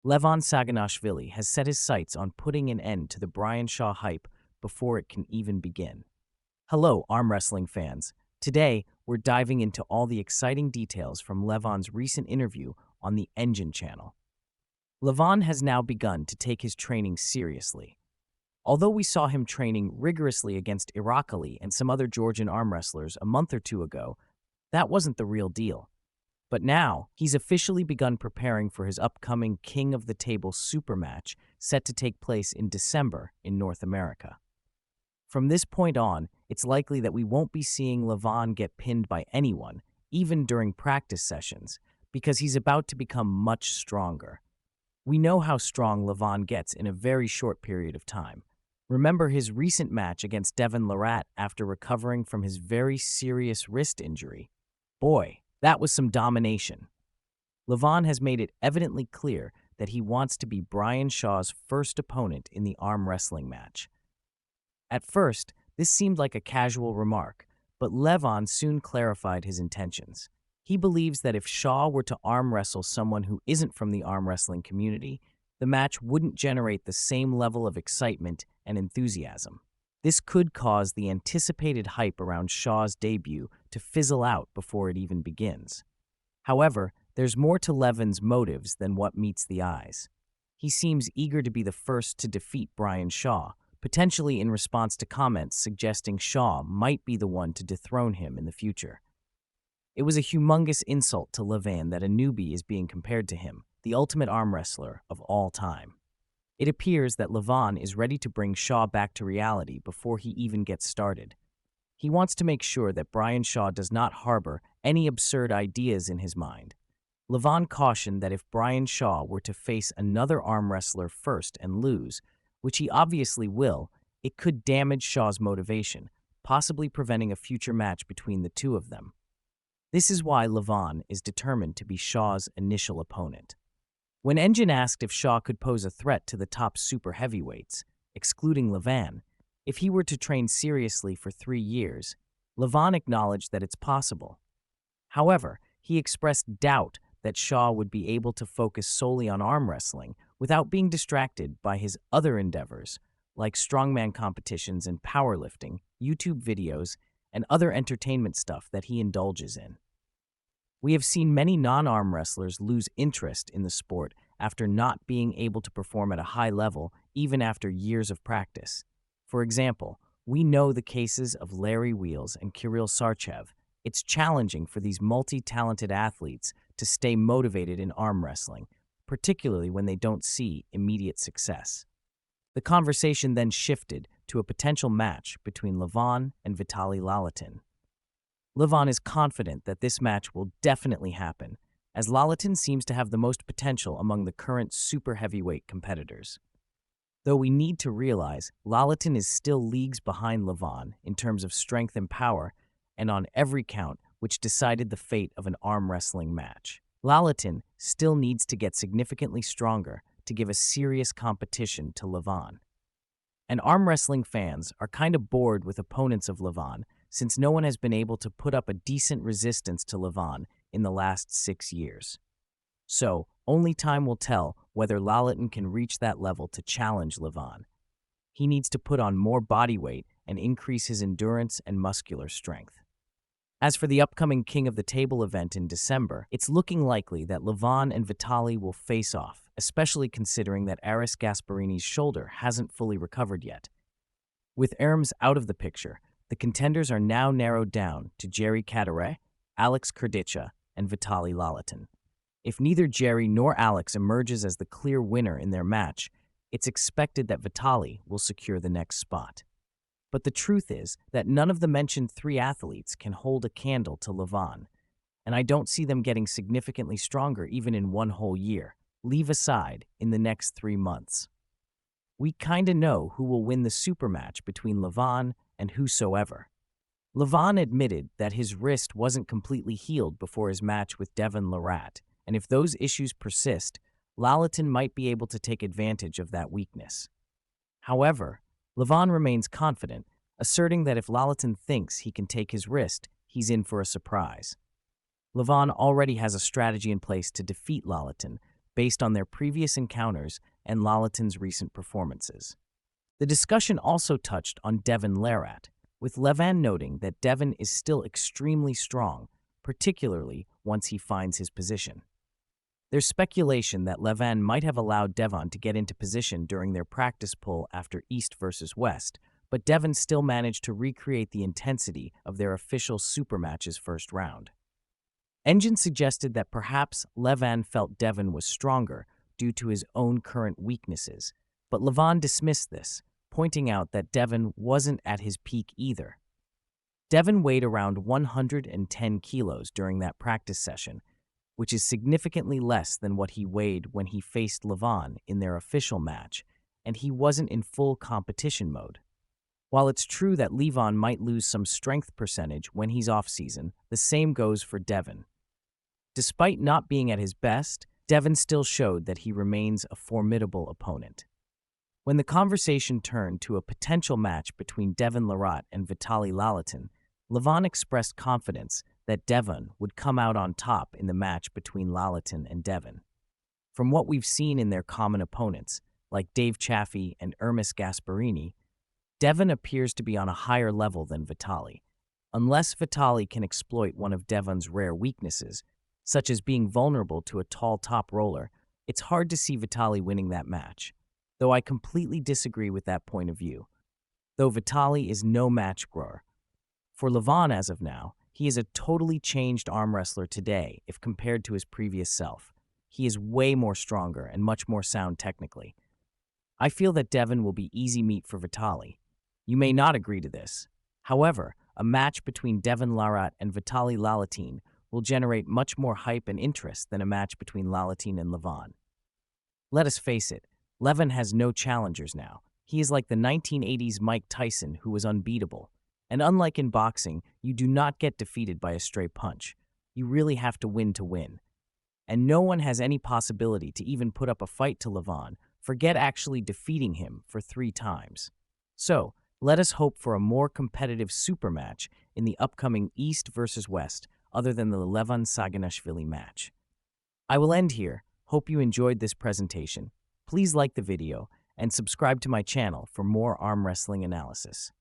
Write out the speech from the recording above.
Levan Saginashvilli has set his sights on putting an end to the Brian Shaw hype before it can even begin. Hello, arm wrestling fans. Today, we're diving into all the exciting details from Levan's recent interview on the Engine channel. Levan has now begun to take his training seriously. Although we saw him training rigorously against Irakli and some other Georgian arm wrestlers a month or two ago, that wasn't the real deal. But now, he's officially begun preparing for his upcoming King of the Table super match set to take place in December in North America. From this point on, it's likely that we won't be seeing Levan get pinned by anyone, even during practice sessions, because he's about to become much stronger. We know how strong Levan gets in a very short period of time. Remember his recent match against Devon Larratt after recovering from his very serious wrist injury. Boy, that was some domination. Levan has made it evidently clear that he wants to be Brian Shaw's first opponent in the arm wrestling match. At first, this seemed like a casual remark, but Levan soon clarified his intentions. He believes that if Shaw were to arm wrestle someone who isn't from the arm wrestling community, the match wouldn't generate the same level of excitement and enthusiasm. This could cause the anticipated hype around Shaw's debut to fizzle out before it even begins. However, there's more to Levan's motives than what meets the eyes. He seems eager to be the first to defeat Brian Shaw, potentially in response to comments suggesting Shaw might be the one to dethrone him in the future. It was a humongous insult to Levan that a newbie is being compared to him, the ultimate arm wrestler of all time. It appears that Levan is ready to bring Shaw back to reality before he even gets started. He wants to make sure that Brian Shaw does not harbor any absurd ideas in his mind. Levan cautioned that if Brian Shaw were to face another arm wrestler first and lose, which he obviously will, it could damage Shaw's motivation, possibly preventing a future match between the two of them. This is why Levan is determined to be Shaw's initial opponent. When Engine asked if Shaw could pose a threat to the top super heavyweights, excluding Levan, if he were to train seriously for 3 years, Levan acknowledged that it's possible. However, he expressed doubt that Shaw would be able to focus solely on arm wrestling without being distracted by his other endeavors, like strongman competitions and powerlifting, YouTube videos, and other entertainment stuff that he indulges in. We have seen many non-arm wrestlers lose interest in the sport after not being able to perform at a high level even after years of practice. For example, we know the cases of Larry Wheels and Kirill Sarchev. It's challenging for these multi-talented athletes to stay motivated in arm wrestling, particularly when they don't see immediate success. The conversation then shifted to a potential match between Levan and Vitali Laletin. Levan is confident that this match will definitely happen, as Laletin seems to have the most potential among the current super heavyweight competitors. Though we need to realize Laletin is still leagues behind Levan in terms of strength and power, and on every count which decided the fate of an arm wrestling match. Laletin still needs to get significantly stronger to give a serious competition to Levan. And arm wrestling fans are kind of bored with opponents of Levan, since no one has been able to put up a decent resistance to Levan in the last 6 years. So, only time will tell whether Laletin can reach that level to challenge Levan. He needs to put on more body weight and increase his endurance and muscular strength. As for the upcoming King of the Table event in December, it's looking likely that Levan and Vitali will face off, especially considering that Aris Gasparini's shoulder hasn't fully recovered yet. With Erms out of the picture, the contenders are now narrowed down to Jerry Cadere, Alex Kurdicha, and Vitali Laletin. If neither Jerry nor Alex emerges as the clear winner in their match, it's expected that Vitali will secure the next spot. But the truth is that none of the mentioned 3 athletes can hold a candle to Levan, and I don't see them getting significantly stronger even in 1 whole year, leave aside in the next 3 months. We kinda know who will win the super match between Levan and whosoever. Levan admitted that his wrist wasn't completely healed before his match with Devon Larratt, and if those issues persist, Laletin might be able to take advantage of that weakness. However, Levan remains confident, asserting that if Laletin thinks he can take his wrist, he's in for a surprise. Levan already has a strategy in place to defeat Laletin, based on their previous encounters and Laletin's recent performances. The discussion also touched on Devon Larratt, with Levan noting that Devon is still extremely strong, particularly once he finds his position. There's speculation that Levan might have allowed Devon to get into position during their practice pull after East versus West, but Devon still managed to recreate the intensity of their official Supermatch's first round. Engine suggested that perhaps Levan felt Devon was stronger due to his own current weaknesses, but Levan dismissed this, pointing out that Devon wasn't at his peak either. Devon weighed around 110 kilos during that practice session, which is significantly less than what he weighed when he faced Levan in their official match, and he wasn't in full competition mode. While it's true that Leevon might lose some strength percentage when he's off-season, the same goes for Devon. Despite not being at his best, Devon still showed that he remains a formidable opponent. When the conversation turned to a potential match between Devon Larratt and Vitali Laletin, Levan expressed confidence that Devon would come out on top in the match between Laletin and Devon. From what we've seen in their common opponents, like Dave Chaffee and Ermis Gasparini, Devon appears to be on a higher level than Vitali. Unless Vitali can exploit one of Devon's rare weaknesses, such as being vulnerable to a tall top roller, it's hard to see Vitali winning that match, though I completely disagree with that point of view. Though Vitali is no match grower. For Levan as of now, he is a totally changed arm wrestler today if compared to his previous self. He is way more stronger and much more sound technically. I feel that Devon will be easy meat for Vitali. You may not agree to this. However, a match between Devon Larratt and Vitali Laletin will generate much more hype and interest than a match between Laletin and Levan. Let us face it, Levan has no challengers now. He is like the 1980s Mike Tyson who was unbeatable. And unlike in boxing, you do not get defeated by a straight punch. You really have to win. And no one has any possibility to even put up a fight to Levan, forget actually defeating him for 3 times. So, let us hope for a more competitive super match in the upcoming East versus West, other than the Levan Saginashvilli match. I will end here. Hope you enjoyed this presentation. Please like the video and subscribe to my channel for more arm wrestling analysis.